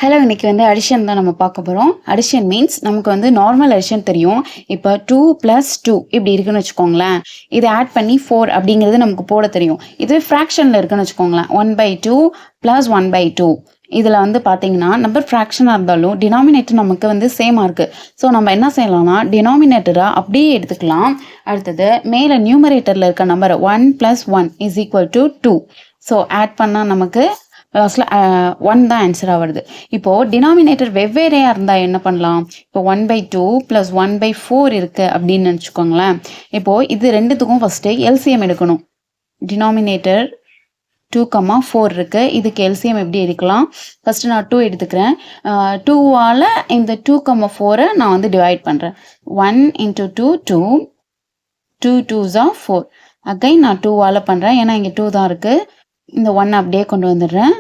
Hello, இன்னைக்கு வந்து addition தான் நம்ம பார்க்க போகிறோம். அடிஷன் மீன்ஸ் நமக்கு வந்து நார்மல் அடிஷன் தெரியும். இப்போ 2 + 2 இப்படி இருக்குன்னு வச்சுக்கோங்களேன். இதை ஆட் பண்ணி 4 அப்படிங்கிறது நமக்கு போட தெரியும். இதுவே ஃப்ராக்ஷனில் இருக்குன்னு வச்சுக்கோங்களேன். 1/2 + 1/2 இதில் வந்து பார்த்தீங்கன்னா நம்பர் ஃப்ராக்ஷனாக இருந்தாலும் டினாமினேட்டர் நமக்கு வந்து சேமாக இருக்குது. ஸோ நம்ம என்ன செய்யலாம்னா டினாமினேட்டராக அப்படியே எடுத்துக்கலாம். அடுத்தது மேலே நியூமரேட்டரில் இருக்க நம்பர் 1 + 1 = 2. ஸோ ஆட் பண்ணால் நமக்கு லாஸ்ட்டில் 1 தான் ஆன்சராக வருது. இப்போது டினாமினேட்டர் வெவ்வேறையாக இருந்தால் என்ன பண்ணலாம்? இப்போ 1/2 + 1/4 இருக்குது அப்படின்னு நினச்சிக்கோங்களேன். இப்போது இது ரெண்டுத்துக்கும் ஃபஸ்ட்டு எல்சிஎம் எடுக்கணும். டினாமினேட்டர் 2, 4 இருக்குது. இதுக்கு எல்சிஎம் எப்படி எடுக்கலாம்? ஃபஸ்ட்டு நான் 2 எடுத்துக்கிறேன். 2வால் இந்த 2, 4 நான் வந்து டிவைட் பண்ணுறேன். 1 × 2 2, 2 2s are 4. அகைன் நான் 2வால் பண்ணுறேன். ஏன்னா இங்கே 2 தான் இருக்குது. இந்த 1 அப்படியே கொண்டு வந்துடுறேன்.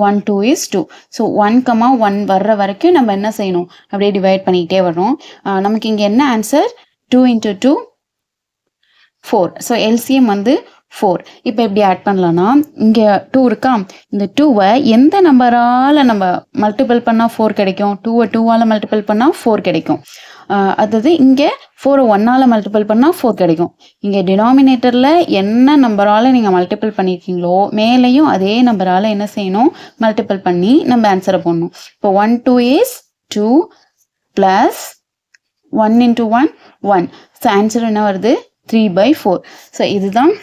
1 2 is 2. ஸோ 1, 1 வர்ற வரைக்கும் நம்ம என்ன செய்யணும்? அப்படியே டிவைட் பண்ணிக்கிட்டே வரோம். நமக்கு இங்கே என்ன ஆன்சர்? 2 × 2 4. ஸோ எல்சிஎம் வந்து 4. இப்போ எப்படி ஆட் பண்ணலான்னா, இங்கே 2 இருக்கா? இந்த 2வை எந்த நம்பரால் நம்ம மல்டிபிள் பண்ணால் 4 கிடைக்கும்? 2வை 2வால் மல்டிபிள் பண்ணால் 4 கிடைக்கும். அதாவது இங்கே 4வை 1ஆல் மல்டிபிள் பண்ணால் 4 கிடைக்கும். இங்கே டினாமினேட்டரில் என்ன நம்பரால் நீங்கள் மல்டிபிள் பண்ணியிருக்கீங்களோ மேலேயும் அதே நம்பரால் என்ன செய்யணும்? மல்டிபிள் பண்ணி நம்ம ஆன்சரை போடணும். இப்போ 1 2 is 2 + 1 × 1 1. ஸோ ஆன்சர் என்ன வருது? 3/4. ஸோ இதுதான்